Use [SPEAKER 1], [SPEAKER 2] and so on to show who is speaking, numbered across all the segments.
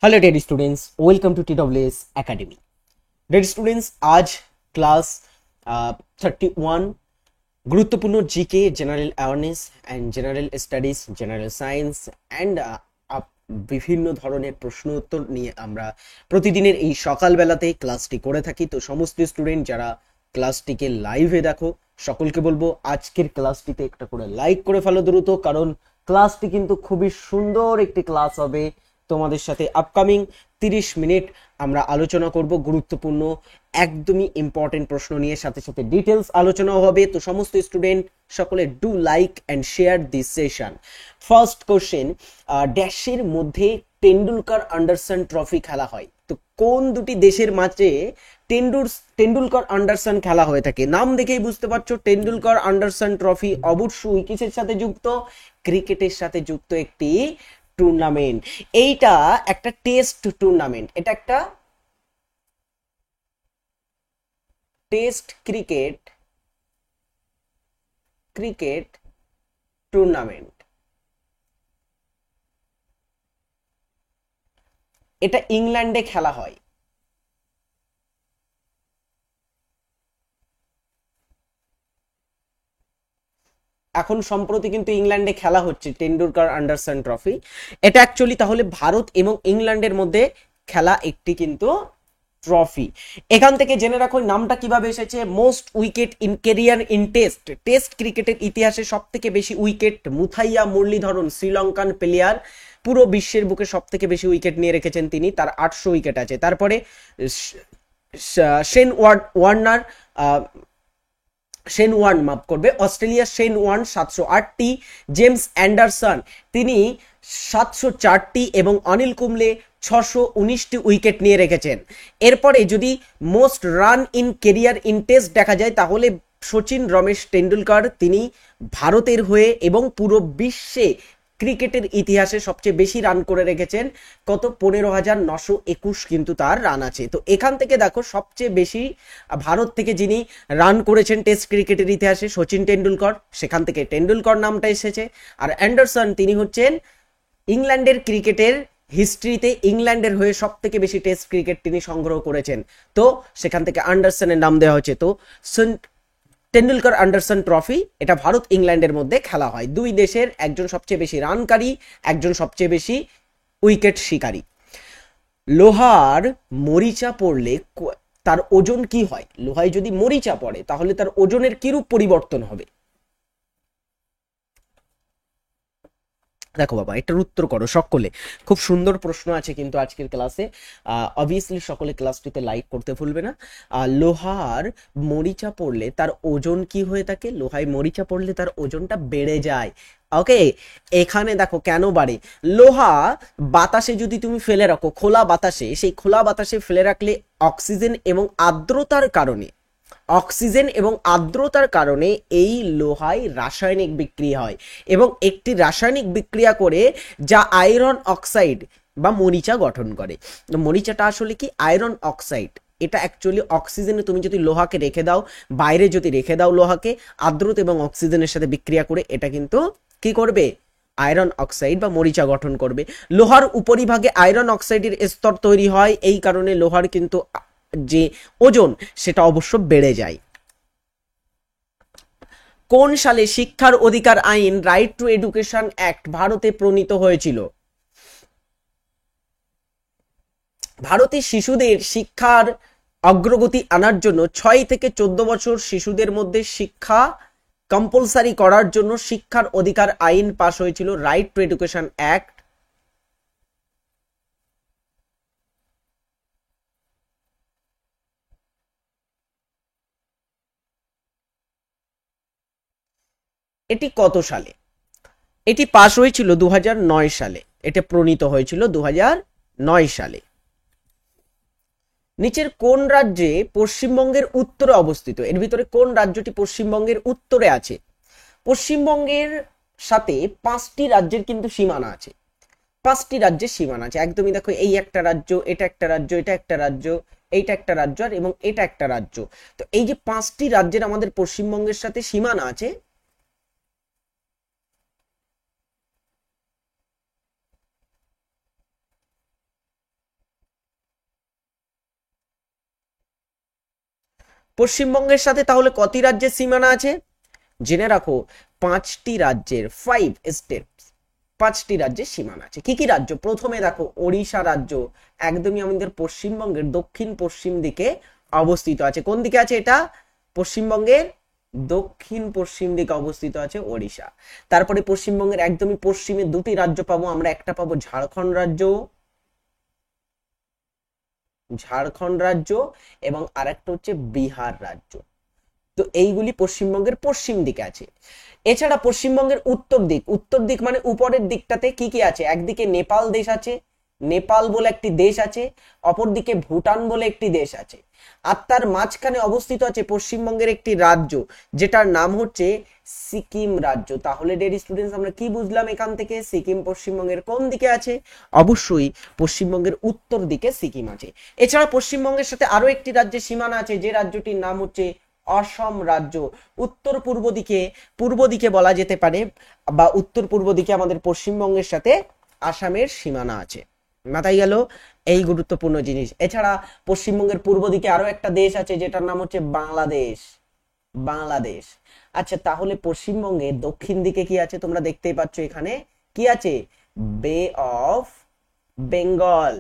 [SPEAKER 1] Hello dear students, welcome to TWS academy. Dear students, आज class 31 গুরুত্বপূর্ণ GK, general awareness and general studies, general science and বিভিন্ন ধরনের প্রশ্ন উত্তর নিয়ে আমরা প্রতিদিনের এই সকালবেলাতে ক্লাসটি করে থাকি। তো সমস্ত স্টুডেন্ট যারা ক্লাসটিকে লাইভে দেখো, সকলকে বলবো আজকের ক্লাসটিতে একটা করে লাইক করে ফেলো দ্রুত, কারণ ক্লাসটি কিন্তু খুবই সুন্দর একটি ক্লাস হবে। তোমাদের সাথে আপকামিং 30 মিনিট আমরা আলোচনা করব গুরুত্বপূর্ণ একদমই ইম্পর্টেন্ট প্রশ্ন নিয়ে, সাথে সাথে ডিটেলস আলোচনাও হবে। তো সমস্ত স্টুডেন্ট সকলে do like and share this session. First question, ড্যাশের মধ্যে টেন্ডুলকার আন্ডারসন ট্রফি খেলা হয়? তো কোন দুটি দেশের মাঝে টেন্ডুলকার আন্ডারসন খেলা হয়ে থাকে? নাম দেখেই বুঝতে পারছো টেন্ডুলকার আন্ডারসন ট্রফি অবশ্যই কিসের সাথে যুক্ত? ক্রিকেটের সাথে যুক্ত একটি টুর্নামেন্ট। এইটা একটা টেস্ট টুর্নামেন্ট, এটা একটা টেস্ট ক্রিকেট টুর্নামেন্ট। এটা ইংল্যান্ডে খেলা হয়। এখন সম্প্রতি কিন্তু ইংল্যান্ডে খেলা হচ্ছে টেন্ডুলকার আন্ডারসন ট্রফি। এটা অ্যাকচুয়ালি তাহলে ভারত এবং ইংল্যান্ডের মধ্যে খেলা একটি কিন্তু ট্রফি। এখান থেকে জেনে রাখো নামটা কিভাবে এসেছে। Most wicket in career in test ক্রিকেটের ইতিহাসে সব থেকে বেশি উইকেট মুথাইয়া মুরলীধরন, শ্রীলঙ্কান প্লেয়ার, পুরো বিশ্বের বুকে সব থেকে বেশি উইকেট নিয়ে রেখেছেন তিনি, তার 800 উইকেট আছে। তারপরে শেন ওয়ার্নার, মাফ করবে, অস্ট্রেলিয়ার শেন ওয়ার্ন 708টি, জেমস অ্যান্ডারসন তিনি 704টি এবং অনিল কুম্বলে 619টি উইকেট নিয়ে রেখেছেন। এরপরে যদি most run in career in test দেখা যায় তাহলে সচিন রমেশ টেন্ডুলকার তিনি ভারতের হয়ে এবং পুরো বিশ্বে ক্রিকেটের ইতিহাসে সবচেয়ে বেশি রান করে রেখেছেন। কত? 15,921 কিন্তু তার রান আছে। তো এখান থেকে দেখো সবচেয়ে বেশি ভারত থেকে যিনি রান করেছেন টেস্ট ক্রিকেটের ইতিহাসে সচিন টেন্ডুলকর, সেখান থেকে টেন্ডুলকর নামটা এসেছে। আর অ্যান্ডারসন তিনি হচ্ছেন ইংল্যান্ডের ক্রিকেটের হিস্ট্রিতে ইংল্যান্ডের হয়ে সব থেকে বেশি টেস্ট ক্রিকেট তিনি সংগ্রহ করেছেন, তো সেখান থেকে অ্যান্ডারসনের নাম দেওয়া হচ্ছে। তো টেন্ডুলকার আন্ডারসন ট্রফি এটা ভারত ইংল্যান্ডের মধ্যে খেলা হয়। দুই দেশের একজন সবচেয়ে বেশি রানকারী, একজন সবচেয়ে বেশি উইকেট শিকারী। লোহার মরিচা পড়লে তার ওজন কি হয়? লোহায় যদি মরিচা পড়ে তাহলে তার ওজনের কিরূপ পরিবর্তন হবে? দেখো বাবা, এটার উত্তর করো সকলে। খুব সুন্দর প্রশ্ন আছে কিন্তু আজকের ক্লাসে। অবভিয়াসলি সকলে ক্লাসটিতে লাইক করতে ভুলবে না। লোহার মরিচা পড়লে তার ওজন কি হয়ে থাকে? লোহায় মরিচা পড়লে তার ওজনটা বেড়ে যায়। ওকে, এখানে দেখো কেন বাড়ে। লোহা বাতাসে যদি তুমি ফেলে রাখো, খোলা বাতাসে, সেই খোলা বাতাসে ফেলে রাখলে অক্সিজেন এবং আর্দ্রতার কারণে এই লোহায় রাসায়নিক বিক্রিয়া হয় এবং একটি রাসায়নিক বিক্রিয়া করে যা আয়রন অক্সাইড বা মরিচা গঠন করে। মরিচাটা আসলে কি? Iron oxide. এটা অ্যাকচুয়ালি অক্সিজেনে তুমি যদি লোহাকে রেখে দাও, বাইরে যদি রেখে দাও লোহাকে, আর্দ্রতা এবং অক্সিজেনের সাথে বিক্রিয়া করে এটা কিন্তু কি করবে? আয়রন অক্সাইড বা মরিচা গঠন করবে। লোহার উপরিভাগে আয়রন অক্সাইডের স্তর তৈরি হয়, এই কারণে লোহার কিন্তু যে ওজন সেটা অবশ্য বেড়ে যায়। কোন সালে শিক্ষার অধিকার আইন, রাইট টু এডুকেশন অ্যাক্ট ভারতে প্রণীত হয়েছিল? ভারতে শিশুদের শিক্ষার অগ্রগতি আনার জন্য 6 থেকে 14 বছর শিশুদের মধ্যে শিক্ষা কম্পালসারি করার জন্য শিক্ষার অধিকার আইন পাশ হয়েছিল, রাইট টু এডুকেশন অ্যাক্ট। এটি কত সালে? এটি পাশ হয়েছিল 2009 সালে, এটা প্রণীত হয়েছিল 2009 সালে। নিচের কোন রাজ্যে পশ্চিমবঙ্গের উত্তরে অবস্থিত? এর ভিতরে কোন রাজ্যটি পশ্চিমবঙ্গের উত্তরে আছে? পশ্চিমবঙ্গের সাথে 5টি রাজ্যের কিন্তু সীমানা আছে। 5টি রাজ্যের সীমানা আছে একদমই। দেখো, এই একটা রাজ্য, এটা একটা রাজ্য, এটা একটা রাজ্য, এইটা একটা রাজ্য, আর এবং এটা একটা রাজ্য। তো এই যে 5টি রাজ্যের আমাদের পশ্চিমবঙ্গের সাথে সীমানা আছে, পশ্চিমবঙ্গের সাথে তাহলে কটি রাজ্যের সীমানা আছে? জেনে রাখো 5টি রাজ্যের, 5 স্টেটস, 5টি রাজ্যের সীমানা আছে। কি কি রাজ্য? প্রথমে দেখো ওড়িশা রাজ্য, একদমই আমাদের পশ্চিমবঙ্গের দক্ষিণ পশ্চিম দিকে অবস্থিত আছে। কোন দিকে আছে এটা? পশ্চিমবঙ্গের দক্ষিণ পশ্চিম দিকে অবস্থিত আছে ওড়িশা। তারপরে পশ্চিমবঙ্গের একদমই পশ্চিমে দুটি রাজ্য পাবো আমরা, একটা পাবো ঝাড়খণ্ড রাজ্য, ঝাড়খণ্ড রাজ্য, এবং আরেকটা হচ্ছে বিহার রাজ্য। তো এইগুলি পশ্চিমবঙ্গের পশ্চিম দিকে আছে। এছাড়া পশ্চিমবঙ্গের উত্তর দিক, উত্তর দিক মানে উপরের দিকটাতে কি কি আছে? একদিকে নেপাল দেশ আছে, নেপাল বলে একটি দেশ আছে, অপরদিকে ভুটান বলে একটি দেশ আছে, আর তার মাঝখানে অবস্থিত আছে পশ্চিমবঙ্গের একটি রাজ্য যেটার নাম হচ্ছে সিকিম রাজ্য। তাহলে ডিয়ার স্টুডেন্টস আমরা কি বুঝলাম এখান থেকে? সিকিম পশ্চিমবঙ্গের কোন দিকে আছে? অবশ্যই পশ্চিমবঙ্গের উত্তর দিকে সিকিম আছে। এছাড়া পশ্চিমবঙ্গের সাথে আরো একটি রাজ্যের সীমানা আছে, যে রাজ্যটির নাম হচ্ছে অসম রাজ্য। উত্তর পূর্ব দিকে বলা যেতে পারে, বা উত্তর পূর্ব দিকে আমাদের পশ্চিমবঙ্গের সাথে আসামের সীমানা আছে। মাথায় গেল এই গুরুত্বপূর্ণ জিনিস। এছাড়া পশ্চিমবঙ্গের পূর্ব দিকে আরো একটা দেশ আছে যেটার নাম হচ্ছে বাংলাদেশ, বাংলাদেশ। আচ্ছা, তাহলে পশ্চিমবঙ্গের দক্ষিণ দিকে কি আছে? তোমরা দেখতেই পাচ্ছ এখানে কি আছে? বে অফ বেঙ্গল,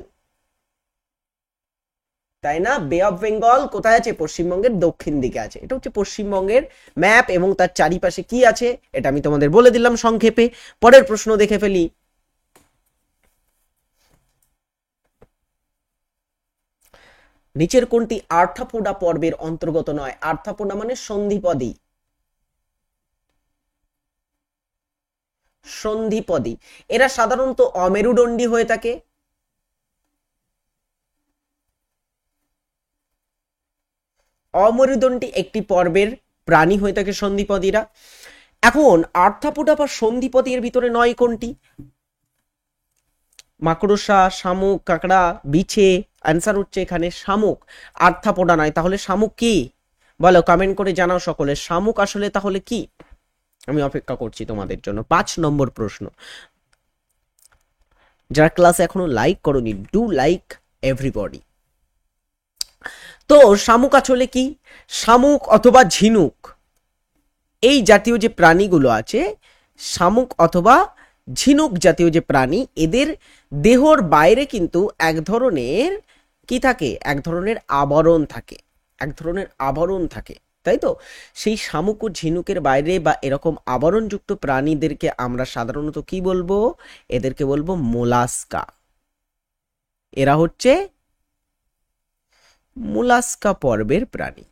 [SPEAKER 1] তাই না? বে অফ বেঙ্গল কোথায় আছে? পশ্চিমবঙ্গের দক্ষিণ দিকে আছে। এটা হচ্ছে পশ্চিমবঙ্গের ম্যাপ, এবং তার চারিপাশে কি আছে এটা আমি তোমাদের বলে দিলাম সংক্ষেপে। পরের প্রশ্ন দেখে ফেলি। নিচের কোনটি আর্থাপোডা পর্বের অন্তর্গত নয়? আর্থাপোডা মানে সন্ধিপদী, সন্ধিপদী। এরা সাধারণত অমেরুদণ্ডী হয়ে থাকে। অমেরুদণ্ডী একটি পর্বের প্রাণী হয়ে থাকে সন্ধিপদীরা। এখন আর্থাপোডা বা সন্ধিপদী এর ভিতরে নয় কোনটি? মাকড়সা, শামুক, কাঁকড়া, বিছে। অ্যান্সার হচ্ছে এখানে শামুক, আর্থাপোডা নয়। তাহলে শামুক কি? বলো, কমেন্ট করে জানাও সকলে, শামুক আসলে তাহলে কি? আমি অপেক্ষা করছি তোমাদের জন্য। 5 নম্বর প্রশ্ন। যারা ক্লাসে এখনো লাইক করোনি, ডু লাইক এভরিবডি। তো শামুক আসলে কি? শামুক অথবা ঝিনুক, এই জাতীয় যে প্রাণীগুলো আছে, শামুক অথবা ঝিনুক জাতীয় যে প্রাণী, এদের দেহর বাইরে কিন্তু এক ধরনের কি থাকে? এক ধরনের আবরণ থাকে, এক ধরনের আবরণ থাকে, তাই তো? সেই শামুক ও ঝিনুকের বাইরে বা এরকম আবরণযুক্ত প্রাণীদেরকে আমরা সাধারণত কি বলবো? এদেরকে বলবো মোলাস্কা। এরা হচ্ছে মোলাস্কা পর্বের প্রাণী।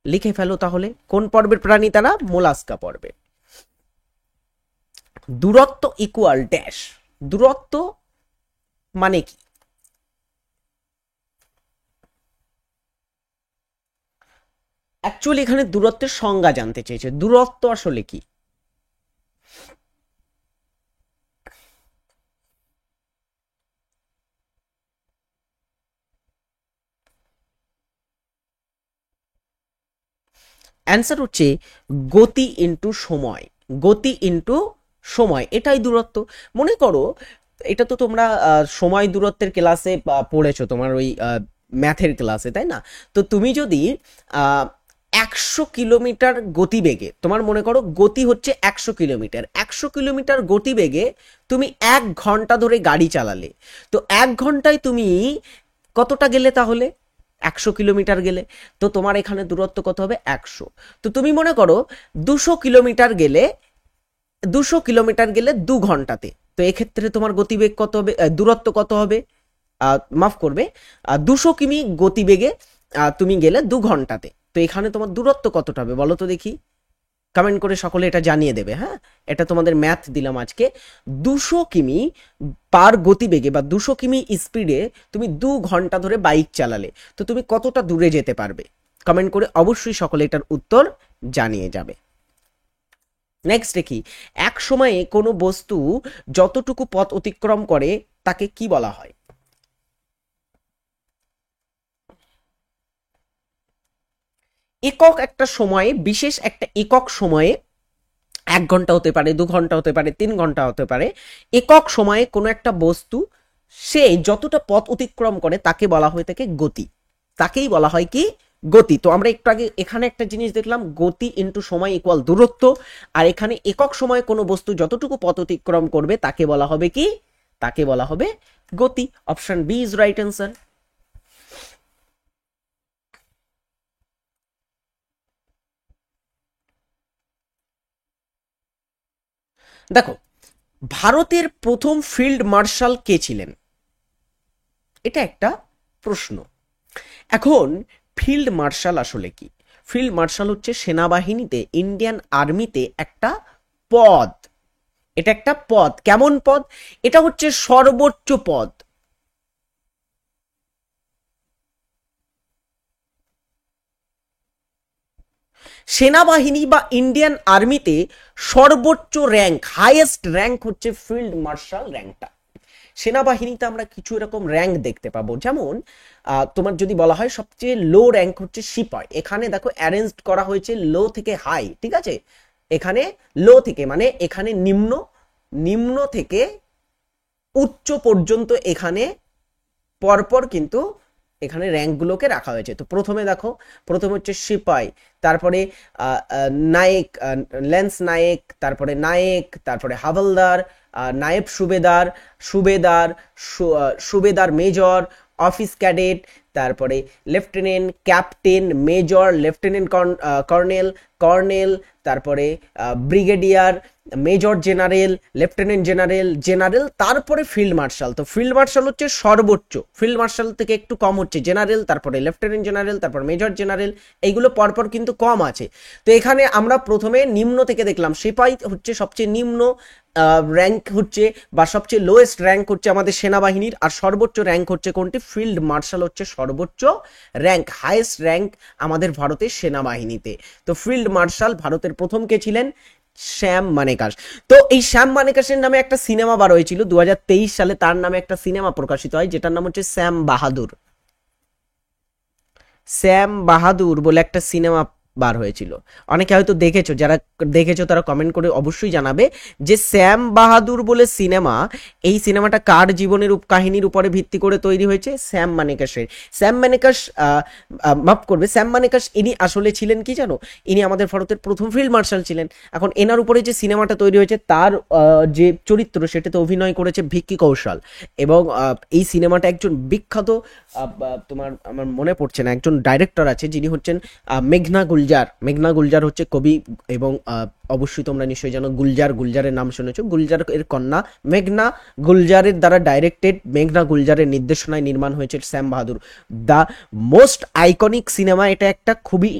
[SPEAKER 1] লিখে ফেলো তাহলে, কোন পর্বের প্রাণী তারা? মোলাস্কা পর্বে। দূরত্ব ইকুয়াল ড্যাশ। দূরত্ব মানে কি? অ্যাকচুয়ালি এখানে দূরত্বের সংজ্ঞা জানতে চেয়েছে। দূরত্ব আসলে কি? অ্যান্সার হচ্ছে গতি ইন্টু সময়। গতি ইন্টু সময়, এটাই দূরত্ব। মনে করো, এটা তো তোমরা সময় দূরত্বের ক্লাসে পড়েছো, তোমার ওই ম্যাথের ক্লাসে, তাই না? তো তুমি যদি 100 কিলোমিটার গতিবেগে, তোমার মনে করো গতি হচ্ছে 100 কিলোমিটার, 100 কিলোমিটার গতিবেগে তুমি 1 ঘন্টা ধরে গাড়ি চালালে, তো 1 ঘন্টায় তুমি কতটা গেলে? তাহলে 100 কিলোমিটার গেলে। তো তোমার এখানে দূরত্ব কত হবে? 100। তো তুমি মনে করো 200 কিলোমিটার গেলে, 2 ঘন্টাতে। তো এক্ষেত্রে তোমার গতিবেগ কত হবে? দূরত্ব কত হবে? মাফ করবে, 200 কিমি গতিবেগে তুমি গেলে 2 ঘন্টাতে। তো এখানে তোমার দূরত্ব কতটা হবে বলো তো দেখি? কমেন্ট করে সকলে এটা জানিয়ে দেবে। হ্যাঁ, এটা তোমাদের ম্যাথ দিলাম আজকে। 200 কিমি পার গতিবেগে বা 200 কিমি স্পিডে তুমি 2 ঘন্টা ধরে বাইক চালালে, তো তুমি কতটা দূরে যেতে পারবে? কমেন্ট করে অবশ্যই সকলে এটার উত্তর জানিয়ে যাবে। নেক্সট দেখি, এক সময়ে কোনো বস্তু যতটুকু পথ অতিক্রম করে তাকে কি বলা হয়? একক একটা সময়ে, বিশেষ একটা একক সময়ে, 1 ঘন্টা হতে পারে, 2 ঘন্টা হতে পারে, 3 ঘন্টা হতে পারে, একক সময়ে কোনো একটা বস্তু সে যতটা পথ অতিক্রম করে তাকে বলা হয়ে থাকে গতি, তাকেই বলা হয় কি গতি। তো আমরা একটু আগে এখানে একটা জিনিস দেখলাম, গতি ইন্টু সময় ইকুয়াল দূরত্ব, আর এখানে একক সময়ে কোনো বস্তু যতটুকু পথ অতিক্রম করবে তাকে বলা হবে কি, তাকে বলা হবে গতি। Option B is right answer. দেখো, ভারতের প্রথম ফিল্ড মার্শাল কে ছিলেন, এটা একটা প্রশ্ন। এখন ফিল্ড মার্শাল আসলে কি? ফিল্ড মার্শাল হচ্ছে সেনাবাহিনীতে, ইন্ডিয়ান আর্মিতে একটা পদ, এটা একটা পদ। কেমন পদ? এটা হচ্ছে সর্বোচ্চ পদ। সেনাবাহিনী বা ইন্ডিয়ান আর্মিতে সর্বোচ্চ র্যাঙ্ক, হাইয়েস্ট র্যাঙ্ক হচ্ছে ফিল্ড মার্শাল র্যাঙ্কটা। সেনাবাহিনীতে আমরা কিছু এরকম র্যাঙ্ক দেখতে পাবো, যেমন তোমার যদি বলা হয় সবচেয়ে লো র্যাঙ্ক হচ্ছে সিপাই। এখানে দেখো অ্যারেঞ্জ করা হয়েছে লো থেকে হাই, ঠিক আছে? এখানে লো থেকে মানে এখানে নিম্ন, নিম্ন থেকে উচ্চ পর্যন্ত এখানে পরপর কিন্তু এখানে র্যাঙ্কগুলোকে রাখা হয়েছে। তো প্রথমে দেখো, প্রথমে হচ্ছে সিপাই, তারপরে নায়েক, ল্যান্স নায়েক, তারপরে নায়েক, তারপরে havildar, naib subedar, subedar, subedar major, office cadet, তারপরে lieutenant, captain, major, lieutenant colonel, colonel, তারপরে brigadier, major general, lieutenant general, general, তারপরে ফিল্ড মার্শাল। তো ফিল্ড মার্শাল হচ্ছে সর্বোচ্চ, ফিল্ড মার্শাল থেকে একটু কম হচ্ছে জেনারেল, তারপরে লেফটেন্যান্ট জেনারেল, তারপর মেজর জেনারেল, এইগুলো পরপর কিন্তু কম আছে। তো এখানে আমরা প্রথমে নিম্ন থেকে দেখলাম, সিপাই হচ্ছে সবচেয়ে নিম্ন র্যাঙ্ক হচ্ছে, বা সবচেয়ে লোয়েস্ট র্যাঙ্ক হচ্ছে আমাদের সেনাবাহিনীর, আর সর্বোচ্চ র্যাঙ্ক হচ্ছে কোনটি? ফিল্ড মার্শাল হচ্ছে সর্বোচ্চ র্যাঙ্ক, হাইয়েস্ট র্যাঙ্ক আমাদের ভারতের সেনাবাহিনীতে। তো ফিল্ড মার্শাল ভারতের প্রথম কে ছিলেন? শ্যাম মানেকাশ। তো এই শ্যাম মানেকাশের নামে একটা সিনেমা বার হয়েছিল 2023 সালে, তার নামে একটা সিনেমা প্রকাশিত হয় যেটার নাম হচ্ছে শ্যাম বাহাদুর। শ্যাম বাহাদুর বলে একটা সিনেমা বার হয়েছিল, অনেকে হয়তো দেখেছো, যারা দেখেছো তারা কমেন্ট করে অবশ্যই জানাবে যে শ্যাম বাহাদুর বলে সিনেমা, এই সিনেমাটা কার জীবনের কাহিনীর উপরে ভিত্তি করে তৈরি হয়েছে? শ্যাম মানেকাশের। শ্যাম মানেকাশ, মাফ করবে, শ্যাম মানেকাশ ইনি আসলে ছিলেন কি জানো? ইনি আমাদের ভারতের প্রথম ফিল্ড মার্শাল ছিলেন। এখন এনার উপরে যে সিনেমাটা তৈরি হয়েছে তার যে চরিত্র সেটাতে অভিনয় করেছে ভিক্কি কৌশল, এবং এই সিনেমাটা একজন বিখ্যাত তোমার আমার মনে পড়ছে না, একজন ডাইরেক্টর আছে যিনি হচ্ছেন মেঘনা গুলজার। মেঘনা গুলজার হচ্ছে কবি, এবং অবশ্যই তোমরা নিশ্চয়ই জানো গুলজার, গুলজারের নাম শুনেছো, গুলজার এর কন্যা মেঘনা গুলজারের দ্বারা ডাইরেক্টেড, মেঘনা গুলজারের নির্দেশনায় নির্মাণ হয়েছে শ্যাম বাহাদুর, দ্য মোস্ট আইকনিক সিনেমা। এটা একটা খুবই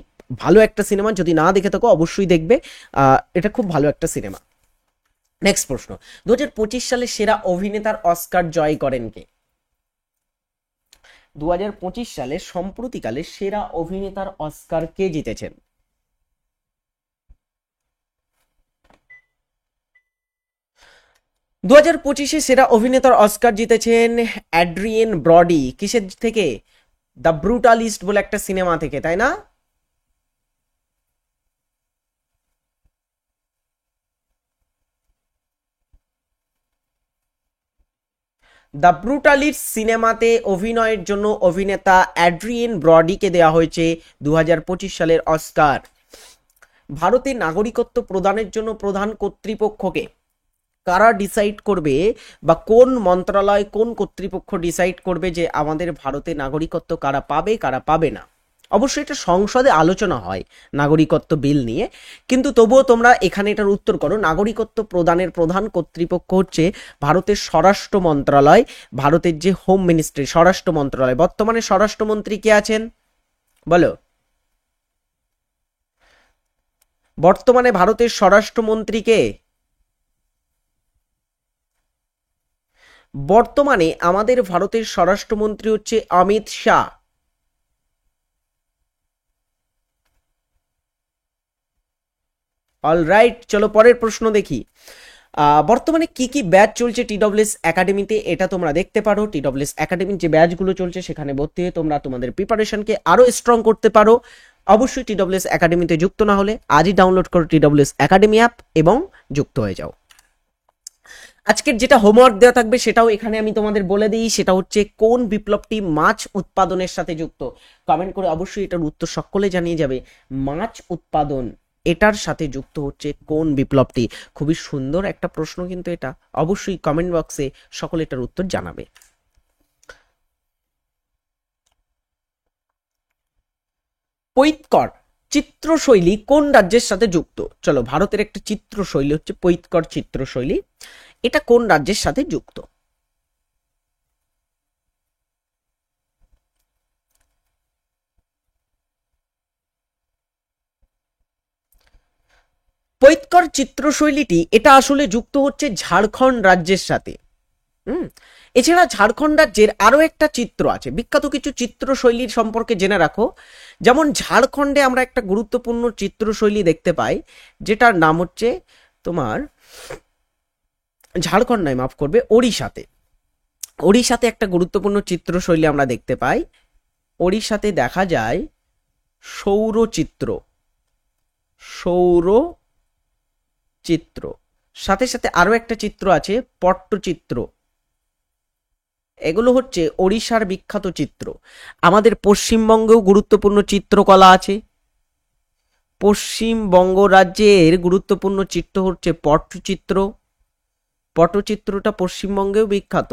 [SPEAKER 1] ভালো একটা সিনেমা, যদি না দেখে থাকো অবশ্যই দেখবে, এটা খুব ভালো একটা সিনেমা। নেক্সট প্রশ্ন, 2025 সালে সেরা অভিনেতার অস্কার জয় করেন কে? 2025 সালে সম্প্রতিকালে সেরা অভিনেতার অস্কার কে জিতেছেন? দু 2025-এ সেরা অভিনেতার অস্কার জিতেছেন অ্যাড্রিয়েন ব্রডি। কিসের থেকে? দ্য ব্রুটালিস্ট বলে একটা সিনেমা থেকে, তাই না? দ্য ব্রুটালিস্ট সিনেমাতে অভিনয়ের জন্য অভিনেতা অ্যাড্রিয়েন ব্রডিকে দেওয়া হয়েছে 2025 সালের অস্কার। ভারতে নাগরিকত্ব প্রদানের জন্য প্রধান কর্তৃপক্ষকে কারা ডিসাইড করবে, বা কোন মন্ত্রণালয়, কোন কর্তৃপক্ষ ডিসাইড করবে যে আমাদের ভারতে নাগরিকত্ব কারা পাবে কারা পাবে না? অবশ্যই এটা সংসদে আলোচনা হয় নাগরিকত্ব বিল নিয়ে, কিন্তু তবুও তোমরা এখানে এটার উত্তর করো। নাগরিকত্ব প্রদানের প্রধান কর্তৃপক্ষ হচ্ছে ভারতের স্বরাষ্ট্র মন্ত্রণালয়, ভারতের যে হোম মিনিস্ট্রি, স্বরাষ্ট্র মন্ত্রণালয়। বর্তমানে স্বরাষ্ট্রমন্ত্রী কে আছেন বলো? বর্তমানে ভারতের স্বরাষ্ট্রমন্ত্রী কে? বর্তমানে আমাদের ভারতের স্বরাষ্ট্রমন্ত্রী হচ্ছে অমিত শাহ। অলরাইট, চলো পরের প্রশ্ন দেখি। বর্তমানে কি কি ব্যাচ চলছে টিডব্লিউএস একাডেমিতে, এটা তোমরা দেখতে পারো। টিডব্লিউএস একাডেমির যে ব্যাচগুলো চলছে সেখানে ভর্তি হয়ে তোমরা তোমাদের প্রিপারেশনকে আরো স্ট্রং করতে পারো। অবশ্যই টিডব্লিউএস একাডেমিতে যুক্ত না হলে আজই ডাউনলোড করো টিডব্লিউএস একাডেমি অ্যাপ এবং যুক্ত হয়ে যাও। আজকের যেটা হোমওয়ার্ক দেওয়া থাকবে সেটাও এখানে আমি তোমাদের বলে দিই, সেটা হচ্ছে কোন বিপ্লবটি মাছ উৎপাদনের সাথে যুক্ত। কমেন্ট করে অবশ্যই এটার উত্তর সকলে জানিয়ে যাবে। মাছ উৎপাদন এটার সাথে যুক্ত হচ্ছে কোন বিপ্লবটি? খুবই সুন্দর একটা প্রশ্ন কিন্তু এটা, অবশ্যই কমেন্ট বক্সে সকলে এটার উত্তর জানাবে। পৈতকর চিত্রশৈলী কোন রাজ্যের সাথে যুক্ত? চলো, ভারতের একটা চিত্রশৈলী হচ্ছে পৈতকর চিত্রশৈলী, এটা কোন রাজ্যের সাথে যুক্ত? পৈতকর চিত্রশৈলীটি এটা আসলে যুক্ত হচ্ছে ঝাড়খণ্ড রাজ্যের সাথে। এছাড়া ঝাড়খণ্ড রাজ্যের আরো একটা চিত্র আছে, বিখ্যাত কিছু চিত্রশৈলীর সম্পর্কে জেনে রাখো। যেমন ঝাড়খণ্ডে আমরা একটা গুরুত্বপূর্ণ চিত্রশৈলী দেখতে পাই, যেটার নাম হচ্ছে তোমার, ঝাড়খণ্ড নয়, মাফ করবে, ওড়িশাতে। ওড়িশাতে একটা গুরুত্বপূর্ণ চিত্রশৈলী আমরা দেখতে পাই। ওড়িশাতে দেখা যায় সৌরচিত্র, সৌরচিত্র, সাথে সাথে আরো একটা চিত্র আছে পট্টচিত্র। এগুলো হচ্ছে ওড়িশার বিখ্যাত চিত্র। আমাদের পশ্চিমবঙ্গেও গুরুত্বপূর্ণ চিত্রকলা আছে। পশ্চিমবঙ্গ রাজ্যের গুরুত্বপূর্ণ চিত্র হচ্ছে পট্টচিত্র। পটচিত্রটা পশ্চিমবঙ্গেও বিখ্যাত।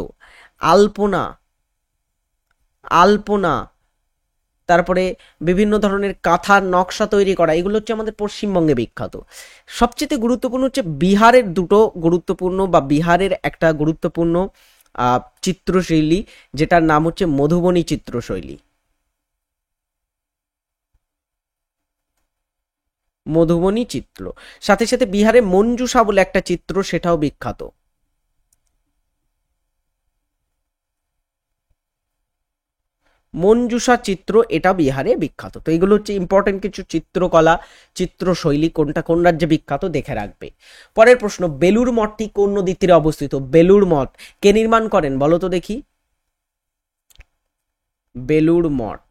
[SPEAKER 1] আলপনা, আলপনা, তারপরে বিভিন্ন ধরনের কাঁথার নকশা তৈরি করা, এগুলো হচ্ছে আমাদের পশ্চিমবঙ্গে বিখ্যাত। সবচেয়ে গুরুত্বপূর্ণ হচ্ছে বিহারের দুটো গুরুত্বপূর্ণ, বা বিহারের একটা গুরুত্বপূর্ণ চিত্রশৈলী, যেটার নাম হচ্ছে মধুবনী চিত্রশৈলী। মধুবনী চিত্র, সাথে সাথে বিহারে মঞ্জুষা বলে একটা চিত্র, সেটাও বিখ্যাত। মঞ্জুষা চিত্র, এটা বিহারে বিখ্যাত। তো এগুলো হচ্ছে ইম্পর্টেন্ট কিছু চিত্রকলা, চিত্রশৈলী, কোনটা কোন রাজ্যে বিখ্যাত দেখে রাখবে। পরের প্রশ্ন, বেলুর মঠটি কোন নদীর তীরে অবস্থিত? বেলুর মঠ কে নির্মাণ করেন বলো তো দেখি? বেলুর মঠ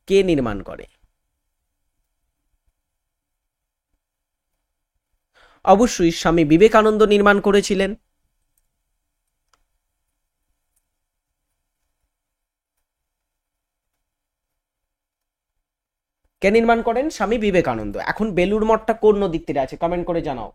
[SPEAKER 1] কে নির্মাণ করে? অবশ্যই স্বামী বিবেকানন্দ নির্মাণ করেছিলেন। কে নির্মাণ করেন? স্বামী বিবেকানন্দ। এখন বেলুর মঠটা কোন নদীর তীরে আছে? কমেন্ট করে জানাও।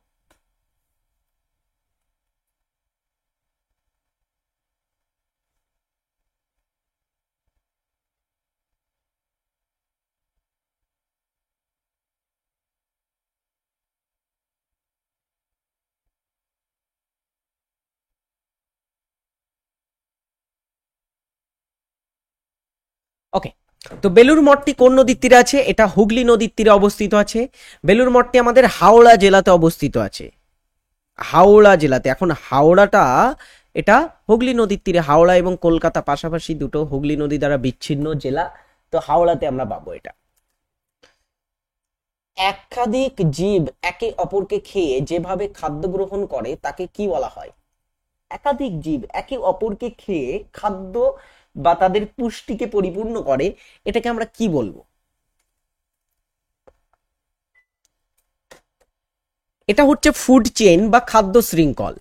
[SPEAKER 1] ওকে, তো বেলুর মঠটি কোন নদীর তীরে আছে? এটা হুগলি নদীর তীরে অবস্থিত আছে। বেলুর মঠটি আমাদের হাওড়া জেলাতে অবস্থিত আছে। হাওড়া জেলাতে। এখন হাওড়াটা, এটা হুগলি নদীর তীরে। হাওড়া এবং কলকাতা পাশাপাশি, দুটো হুগলি নদী দ্বারা বিচ্ছিন্ন জেলা, তো হাওড়াতে আমরা পাবো এটা। একাধিক জীব একে অপরকে খেয়ে যেভাবে খাদ্য গ্রহণ করে তাকে কি বলা হয়? একাধিক জীব একে অপরকে খেয়ে খাদ্য বা তাদের পুষ্টিকে পরিপূর্ণ করে, এটাকে আমরা কি বলবো? এটা হচ্ছে ফুড চেইন বা খাদ্য শৃঙ্খল।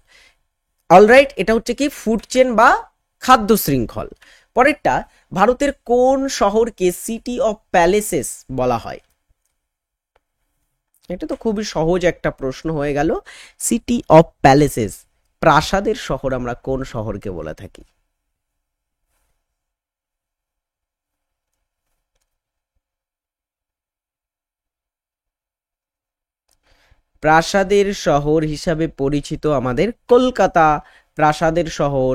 [SPEAKER 1] অলরাইট, এটা হচ্ছে কি ফুড চেইন বা খাদ্য শৃঙ্খল। পরেরটা, ভারতের কোন শহরকে সিটি অফ প্যালেসেস বলা হয়? এটা তো খুবই সহজ একটা প্রশ্ন হয়ে গেল। সিটি অফ প্যালেসেস, প্রাসাদের শহর আমরা কোন শহরকে বলে থাকি? প্রাসাদের শহর হিসাবে পরিচিত আমাদের কলকাতা প্রাসাদের শহর।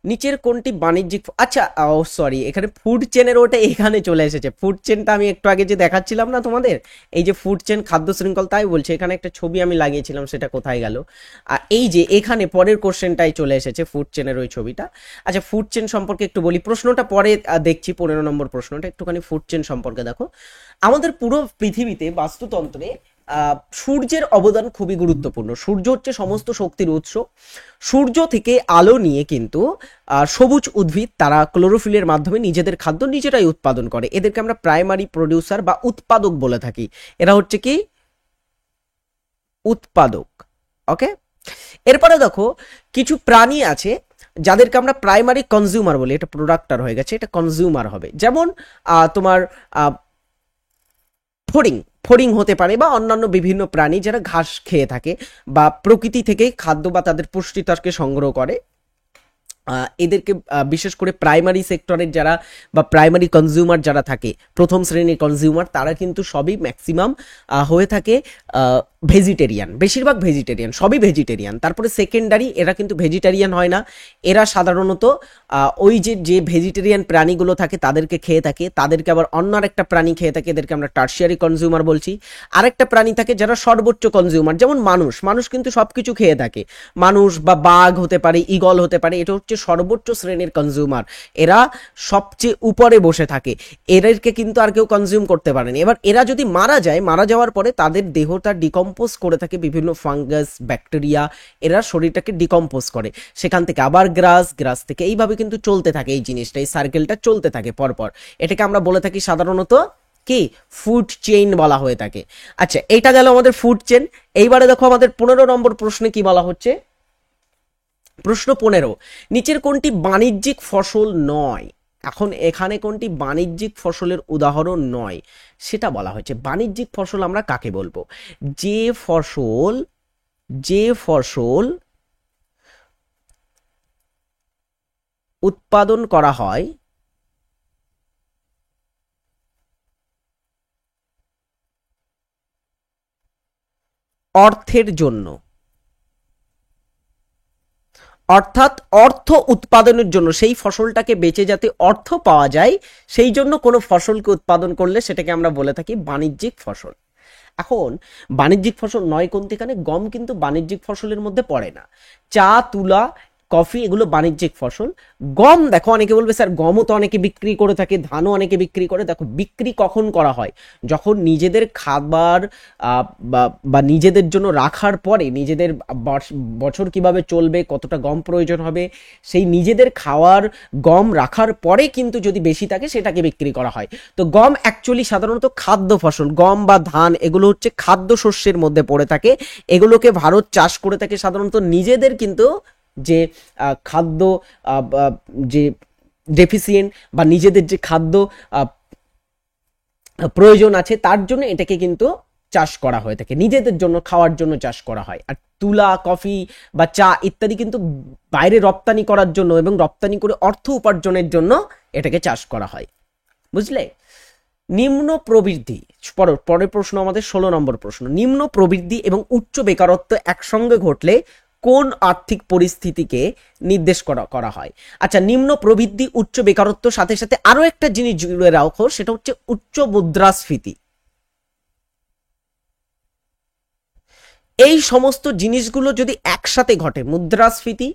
[SPEAKER 1] নিচের কোনটি বাণিজ্যিক, আচ্ছা ও সরি, এখানে ফুড চেনের ওটা এখানে চলে এসেছে। ফুড চেনটা আমি একটু আগে যে দেখাচ্ছিলাম না তোমাদের, এই যে ফুড চেন খাদ্য শৃঙ্খল, তাই বলছে এখানে একটা ছবি আমি লাগিয়েছিলাম, সেটা কোথায় গেল? আর এই যে এখানে পরের কোশ্চেনটাই চলে এসেছে, ফুড চেনের ওই ছবিটা। আচ্ছা, ফুড চেন সম্পর্কে একটু বলি, প্রশ্নটা পরে দেখছি, 15 নম্বর প্রশ্নটা একটুখানি ফুড চেন সম্পর্কে দেখো। আমাদের পুরো পৃথিবীতে বাস্তুতন্ত্রে সূর্যের অবদান খুবই গুরুত্বপূর্ণ। সূর্য হচ্ছে সমস্ত শক্তির উৎস। সূর্য থেকে আলো নিয়ে কিন্তু সবুজ উদ্ভিদ তারা ক্লোরোফিলের মাধ্যমে নিজেদের খাদ্য নিজেরাই উৎপাদন করে। এদেরকে আমরা প্রাইমারি প্রডিউসার বা উৎপাদক বলে থাকি। এরা হচ্ছে কি উৎপাদক। ওকে, এরপরে দেখো কিছু প্রাণী আছে যাদেরকে আমরা প্রাইমারি কনজিউমার বলি, এটা প্রোডাক্টার হয়ে গেছে, এটা কনজিউমার হবে। যেমন তোমার ফড়িং, ফড়িং হতে পারে বা অন্যান্য বিভিন্ন প্রাণী যারা ঘাস খেয়ে থাকে বা প্রকৃতি থেকে খাদ্য বা তাদের পুষ্টিটাকে সংগ্রহ করে। এদেরকে বিশেষ করে প্রাইমারি সেক্টরের যারা বা প্রাইমারি কনজিউমার যারা থাকে, প্রথম শ্রেণীর কনজিউমার, তারা কিন্তু সবই ম্যাক্সিমাম হয়ে থাকে ভেজিটেরিয়ান, বেশিরভাগ ভেজিটেরিয়ান, সবই ভেজিটেরিয়ান। তারপরে সেকেন্ডারি, এরা কিন্তু ভেজিটেরিয়ান হয় না, এরা সাধারণত ওই যে ভেজিটেরিয়ান প্রাণীগুলো থাকে তাদেরকে খেয়ে থাকে, তাদেরকে আবার অন্য আরেকটা প্রাণী খেয়ে থাকে, এদেরকে আমরা টার্সিয়ারি কনজিউমার বলছি। আরেকটা প্রাণী থাকে যারা সর্বোচ্চ কনজিউমার, যেমন মানুষ, মানুষ কিন্তু সব কিছু খেয়ে থাকে, মানুষ বা বাঘ হতে পারে, ঈগল হতে পারে, এটা হচ্ছে সর্বোচ্চ শ্রেণীর কনজিউমার, এরা সবচেয়ে উপরে বসে থাকে, এদেরকে কিন্তু আর কেউ কনজিউম করতে পারেনি। এবার এরা যদি মারা যায়, মারা যাওয়ার পরে তাদের দেহটা ডিকম্পোজ করে থাকে বিভিন্ন ফাঙ্গাস, ব্যাকটেরিয়া, এরা শরীরটাকে ডিকম্পোজ করে, সেখান থেকে আবার গ্রাস, গ্রাস থেকে এইভাবে কিন্তু চলতে থাকে এই জিনিসটা, এই সার্কেলটা চলতে থাকে পরপর। এটাকে আমরা বলে থাকি সাধারণত কি ফুড চেইন বলা হয়ে থাকে। আচ্ছা, এইটা গেল আমাদের ফুড চেইন। এইবারে দেখো আমাদের 15 নম্বর প্রশ্নে কি বলা হচ্ছে, প্রশ্ন 15, নিচের কোনটি বাণিজ্যিক ফসল নয়? এখন এখানে কোনটি বাণিজ্যিক ফসলের উদাহরণ নয় সেটা বলা হয়েছে। বাণিজ্যিক ফসল আমরা কাকে বলবো? যে ফসল উৎপাদন করা হয় অর্থের জন্য, অর্থাৎ অর্থ উৎপাদনের জন্য, সেই ফসলটাকে বেচে যাতে অর্থ পাওয়া যায় সেই জন্য কোনো ফসলকে উৎপাদন করলে সেটাকে আমরা বলে থাকি বাণিজ্যিক ফসল। এখন বাণিজ্যিক ফসল নয় কোনটি? এখানে গম কিন্তু বাণিজ্যিক ফসলের মধ্যে পড়ে না। চা, তুলা, কফি এগুলো বাণিজ্যিক ফসল। গম দেখো, অনেকে বলবে স্যার গমও তো অনেকে বিক্রি করে থাকে, ধানও অনেকে বিক্রি করে। দেখো, বিক্রি কখন করা হয়? যখন নিজেদের খাবার বা নিজেদের জন্য রাখার পরে, নিজেদের বছর কিভাবে চলবে, কতটা গম প্রয়োজন হবে, সেই নিজেদের খাওয়ার গম রাখার পরে কিন্তু যদি বেশি থাকে সেটাকে বিক্রি করা হয়। তো গম অ্যাকচুয়ালি সাধারণত খাদ্য ফসল, গম বা ধান এগুলো হচ্ছে খাদ্য শস্যের মধ্যে পড়ে থাকে। এগুলোকে ভারত চাষ করে থাকে সাধারণত নিজেদের কিন্তু যে খাদ্য যে ডেফিসিয়েন্ট বা নিজেদের যে খাদ্য প্রয়োজন আছে তার জন্য এটাকে কিন্তু চাষ করা হয়ে থাকে, নিজেদের জন্য খাওয়ার জন্য চাষ করা হয়। আর তুলা, কফি বা চা ইত্যাদি কিন্তু বাইরে রপ্তানি করার জন্য এবং রপ্তানি করে অর্থ উপার্জনের জন্য এটাকে চাষ করা হয়। বুঝলে? নিম্ন প্রবৃদ্ধি, পরের প্রশ্ন আমাদের 16 নম্বর প্রশ্ন, নিম্ন প্রবৃদ্ধি এবং উচ্চ বেকারত্ব একসঙ্গে ঘটলে কোন আর্থিক পরিস্থিতিকে নির্দেশ করা হয়? আচ্ছা, নিম্ন প্রবৃদ্ধি, উচ্চ বেকারত্ব, সাথে সাথে আরো একটা জিনিস জুড়ে রাখো, সেটা হচ্ছে উচ্চ মুদ্রাস্ফীতি। এই সমস্ত জিনিসগুলো যদি একসাথে ঘটে, মুদ্রাস্ফীতি,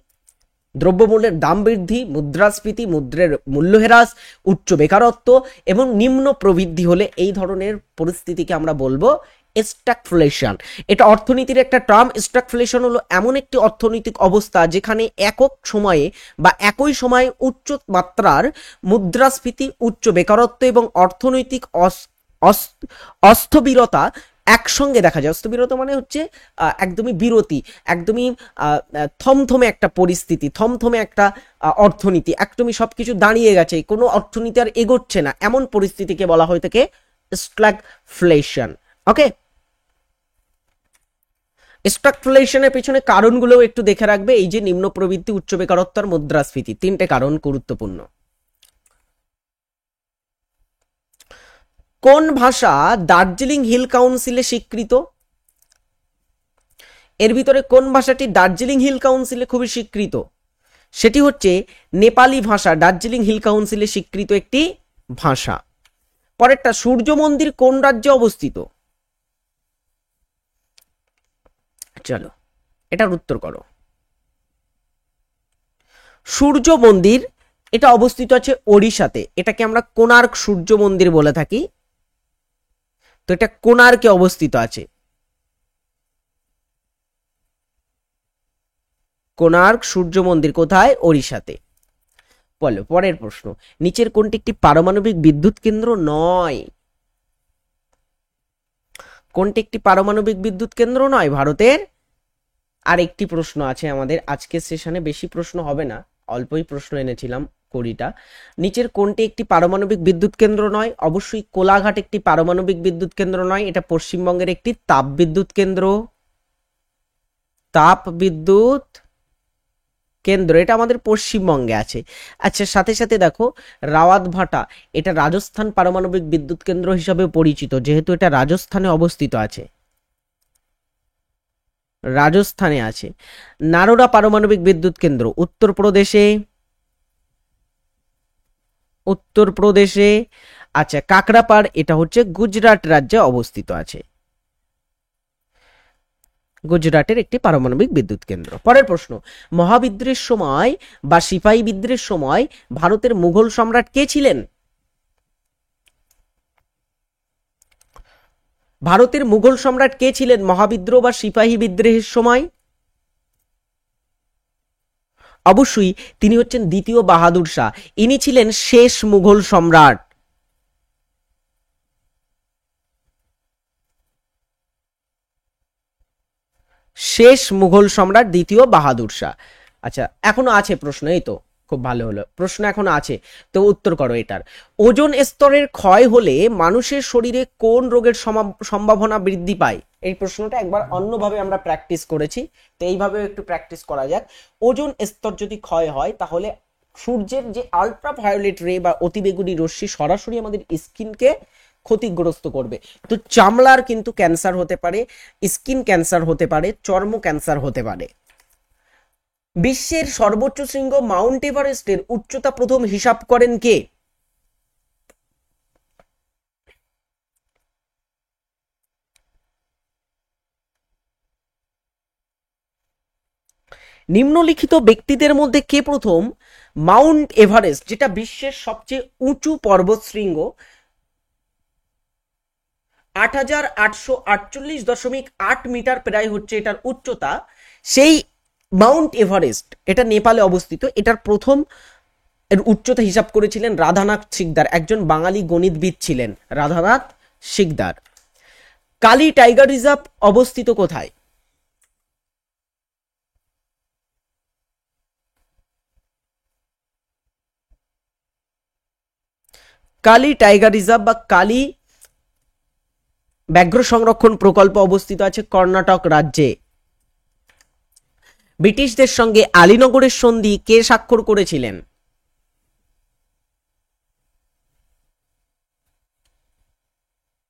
[SPEAKER 1] দ্রব্যমূল্যের দাম বৃদ্ধি, মুদ্রাস্ফীতি, মুদ্রের মূল্য হ্রাস, উচ্চ বেকারত্ব এবং নিম্ন প্রবৃদ্ধি হলে এই ধরনের পরিস্থিতিকে আমরা বলবো স্ট্যাগফ্লেশন। এটা অর্থনীতির একটা টার্ম। স্ট্যাগফ্লেশন হলো এমন একটি অর্থনৈতিক অবস্থা যেখানে একক সময়ে বা একই সময়ে উচ্চ মাত্রার মুদ্রাস্ফীতি, উচ্চ বেকারত্ব এবং অর্থনৈতিক অস্থবিরতা একসঙ্গে দেখা যায়। অস্থবিরতা মানে হচ্ছে একদমই বিরতি, একদমই থমথমে একটা পরিস্থিতি, থমথমে একটা অর্থনীতি, একদমই সবকিছু দাঁড়িয়ে গেছে, কোনো অর্থনীতি আর এগোচ্ছে না, এমন পরিস্থিতিকে বলা হয়ে থাকে স্ট্যাগফ্লেশন। ওকে, স্ট্যাগফ্লেশনের পেছনে কারণগুলো একটু দেখে রাখবে। এই যে নিম্ন প্রবৃদ্ধি, উচ্চ বেকারত্ব আর মুদ্রাস্ফীতি, তিনটে কারণ গুরুত্বপূর্ণ। কোন ভাষা দার্জিলিং হিল কাউন্সিলে স্বীকৃত? এর ভিতরে কোন ভাষাটি দার্জিলিং হিল কাউন্সিলে খুবই স্বীকৃত? সেটি হচ্ছে নেপালি ভাষা, দার্জিলিং হিল কাউন্সিলে স্বীকৃত একটি ভাষা। পরেরটা, সূর্য মন্দির কোন রাজ্যে অবস্থিত? চলো এটার উত্তর করো। সূর্য মন্দির এটা অবস্থিত আছে ওড়িশাতে, এটাকে আমরা কোণার্ক সূর্য মন্দির বলে থাকি। তো এটা কোণার্কে অবস্থিত আছে, কোণার্ক সূর্য মন্দির কোথায়? ওড়িশাতে। বলো পরের প্রশ্ন, নিচের কোনটি একটি পারমাণবিক বিদ্যুৎ কেন্দ্র নয়? কোনটি একটি পারমাণবিক বিদ্যুৎ কেন্দ্র নয় ভারতের? আর একটি প্রশ্ন আছে আমাদের আজকের সেশনে, বেশি প্রশ্ন হবে না, অল্পই প্রশ্ন এনেছিলাম 20টা। নিচের কোনটি একটি পারমাণবিক বিদ্যুৎ কেন্দ্র নয়? অবশ্যই কোলাঘাট একটি পারমাণবিক বিদ্যুৎ কেন্দ্র নয়, এটা পশ্চিমবঙ্গের একটি তাপ বিদ্যুৎ কেন্দ্র। তাপ বিদ্যুৎ কেন্দ্র, এটা আমাদের পশ্চিমবঙ্গে আছে। আচ্ছা, সাথে সাথে দেখো রাওয়াতভাটা, এটা রাজস্থান পারমাণবিক বিদ্যুৎ কেন্দ্র হিসাবে পরিচিত, যেহেতু এটা রাজস্থানে অবস্থিত আছে, রাজস্থানে আছে। নারোরা পারমাণবিক বিদ্যুৎ কেন্দ্র উত্তরপ্রদেশে, উত্তরপ্রদেশে। আচ্ছা, কাকরাপাড়, এটা হচ্ছে গুজরাট রাজ্যে অবস্থিত আছে, গুজরাটের একটি পারমাণবিক বিদ্যুৎ কেন্দ্র। পরের প্রশ্ন, মহাবিদ্রোহের সময় বা সিপাহী বিদ্রোহের সময় ভারতের মুঘল সম্রাট কে ছিলেন? ভারতের মুঘল সম্রাট কে ছিলেন মহাবিদ্রোহ বা সিপাহী বিদ্রোহের সময়? অবশ্যই তিনি হচ্ছেন দ্বিতীয় বাহাদুর শাহ, ইনি ছিলেন শেষ মুঘল সম্রাট। শেষ মুঘল সম্রাট দ্বিতীয় বাহাদুর শাহ। আচ্ছা, এখনো আছে প্রশ্ন, এই তো খুব ভালো হলো, প্রশ্ন এখনো আছে, তো উত্তর করো এটার। ওজোন স্তরের ক্ষয় হলে মানুষের শরীরে কোন রোগের সম্ভাবনা বৃদ্ধি পায়? এই প্রশ্নটা একবার অন্যভাবে আমরা প্র্যাকটিস করেছি, তো এইভাবে একটু প্র্যাকটিস করা যাক। ওজোন স্তর যদি ক্ষয় হয় তাহলে সূর্যের যে আলট্রা ভায়োলেট রে বা অতিবেগুনি রশ্মি সরাসরি আমাদের স্কিনকে ক্ষতিগ্রস্ত করবে। তো চামড়ার কিন্তু ক্যান্সার হতে পারে, স্কিন ক্যান্সার হতে পারে, চর্ম ক্যান্সার হতে পারে। বিশ্বের সর্বোচ্চ শৃঙ্গ মাউন্ট এভারেস্টের উচ্চতা প্রথম হিসাব করেন কে? নিম্নলিখিত ব্যক্তিদের মধ্যে কে প্রথম মাউন্ট এভারেস্ট, যেটা বিশ্বের সবচেয়ে উঁচু পর্বতশৃঙ্গ, ৮,৮৪৮.৮ মিটার প্রায় হচ্ছে এটার উচ্চতা, সেই মাউন্ট এভারেস্ট, এটা নেপালে অবস্থিত, এটার প্রথম এর উচ্চতা হিসাব করেছিলেন রাধানাথ সিকদার, একজন বাঙালি গণিতবিদ ছিলেন রাধানাথ সিকদার। কালী টাইগার রিজার্ভ অবস্থিত কোথায়? কালী টাইগার রিজার্ভ বা কালী ব্যাঘ্র সংরক্ষণ প্রকল্প অবস্থিত আছে কর্ণাটক রাজ্যে। ব্রিটিশদের সঙ্গে আলীনগরের সন্ধি কে স্বাক্ষর করেছিলেন?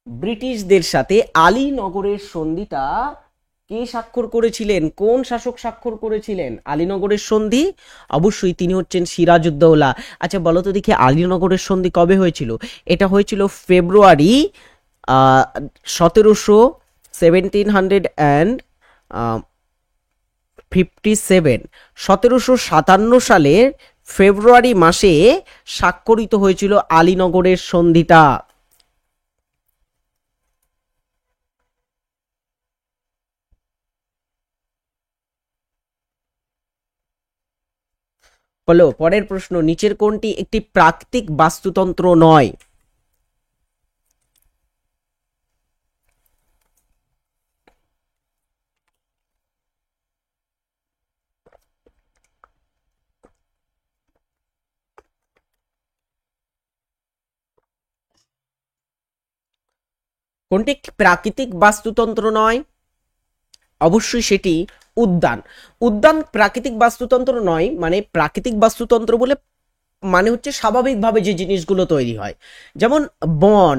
[SPEAKER 1] ব্রিটিশদের সাথে আলীনগরের সন্ধিটা কে স্বাক্ষর করেছিলেন? কোন শাসক স্বাক্ষর করেছিলেন আলীনগরের সন্ধি? অবশ্যই তিনি হচ্ছেন সিরাজউদ্দৌলা। আচ্ছা বলো তো দেখি, আলীনগরের সন্ধি কবে হয়েছিল? এটা হয়েছিল ফেব্রুয়ারি 1757 সালের ফেব্রুয়ারি মাসে স্বাক্ষরিত হয়েছিল আলীনগরের সন্ধিটা। বলো পরের প্রশ্ন, নিচের কোনটি একটি প্রাকৃতিক বাস্তুতন্ত্র নয়? কোনটি প্রাকৃতিক বাস্তুতন্ত্র নয়? অবশ্যই সেটি উদ্যান। উদ্যান প্রাকৃতিক বাস্তুতন্ত্র নয়, মানে প্রাকৃতিক বাস্তুতন্ত্র বলে মানে হচ্ছে স্বাভাবিকভাবে যে জিনিসগুলো তৈরি হয়, যেমন বন,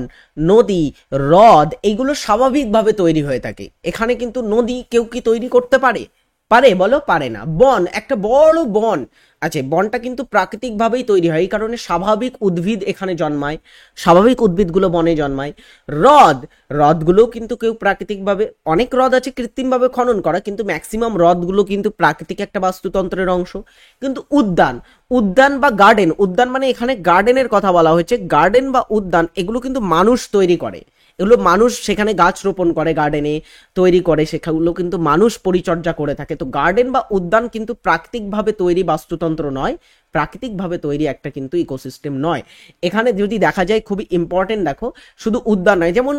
[SPEAKER 1] নদী, হ্রদ, এইগুলো স্বাভাবিকভাবে তৈরি হয়ে থাকে। এখানে কিন্তু নদী কেউ কি তৈরি করতে পারে? পারে বলো? পারে না। বন, একটা বড় বন আছে, বনটা কিন্তু প্রাকৃতিকভাবেই তৈরি হয়, এই কারণে স্বাভাবিক উদ্ভিদ এখানে জন্মায়, স্বাভাবিক উদ্ভিদগুলো বনে জন্মায়। হ্রদ, হ্রদগুলো কিন্তু কেউ প্রাকৃতিকভাবে, অনেক হ্রদ আছে কৃত্রিমভাবে খনন করা, কিন্তু ম্যাক্সিমাম হ্রদগুলো কিন্তু প্রাকৃতিক একটা বাস্তুতন্ত্রের অংশ। কিন্তু উদ্যান, উদ্যান বা গার্ডেন, উদ্যান মানে এখানে গার্ডেনের কথা বলা হয়েছে, গার্ডেন বা উদ্যান এগুলো কিন্তু মানুষ তৈরি করে, এগুলো মানুষ সেখানে গাছ রোপণ করে, গার্ডেনে তৈরি করে, সেগুলো কিন্তু মানুষ পরিচর্যা করে থাকে। তো গার্ডেন বা উদ্যান কিন্তু প্রাকৃতিকভাবে তৈরি বাস্তুতন্ত্র নয়, প্রাকৃতিকভাবে তৈরি একটা কিন্তু ইকোসিস্টেম নয়। এখানে যদি দেখা যায়, খুবই ইম্পর্টেন্ট, দেখো শুধু উদ্যান নয়, যেমন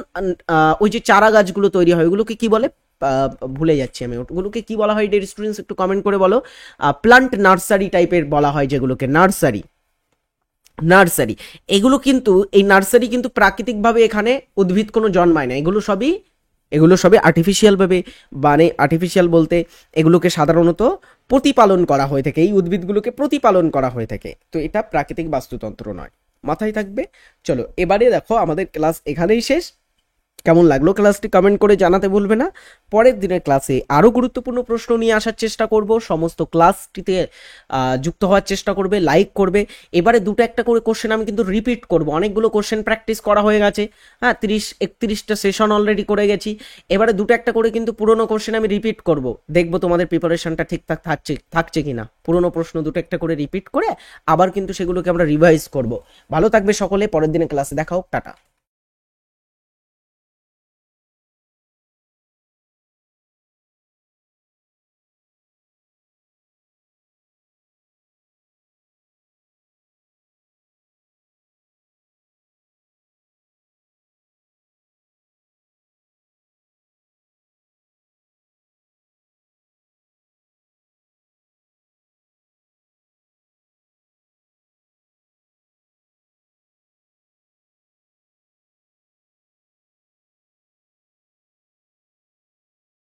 [SPEAKER 1] ওই যে চারা গাছগুলো তৈরি হয় ওগুলোকে কি বলে? ভুলে যাচ্ছি আমি, ওগুলোকে কি বলা হয় ডিয়ার স্টুডেন্টস একটু কমেন্ট করে বলো। প্লান্ট নার্সারি টাইপের বলা হয় যেগুলোকে, নার্সারি নার্সারি। এগুলো কিন্তু এই নার্সারি কিন্তু প্রাকৃতিকভাবে এখানে উদ্ভিদ কোনো জন্মায় না, এগুলো সবই আর্টিফিশিয়াল ভাবে, মানে আর্টিফিশিয়াল বলতে এগুলোকে সাধারণত প্রতিপালন করা হয়ে থাকে, এই উদ্ভিদগুলোকে প্রতিপালন করা হয়ে থাকে, তো এটা প্রাকৃতিক বাস্তুতন্ত্র নয়, মাথায় থাকবে। চলো এবারে দেখো আমাদের ক্লাস এখানেই শেষ। কেমন লাগলো ক্লাসটি কমেন্ট করে জানাতে ভুলবে না। পরের দিনের ক্লাসে আরও গুরুত্বপূর্ণ প্রশ্ন নিয়ে আসার চেষ্টা করব, সমস্ত ক্লাসটিতে যুক্ত হওয়ার চেষ্টা করবে, লাইক করবে। এবারে দুটো একটা করে কোশ্চেন আমি কিন্তু রিপিট করব, অনেকগুলো কোশ্চেন প্র্যাকটিস করা হয়ে গেছে, হ্যাঁ 30-31টা সেশন অলরেডি করে গেছি। এবারে দুটো একটা করে কিন্তু পুরোনো কোশ্চেন আমি রিপিট করব, দেখবো তোমাদের প্রিপারেশনটা ঠিকঠাক থাকছে কিনা। পুরোনো প্রশ্ন দুটো একটা করে রিপিট করে আবার কিন্তু সেগুলোকে আমরা রিভাইজ করব। ভালো থাকবে সকলে, পরের দিনের ক্লাসে দেখা হোক, টাটা।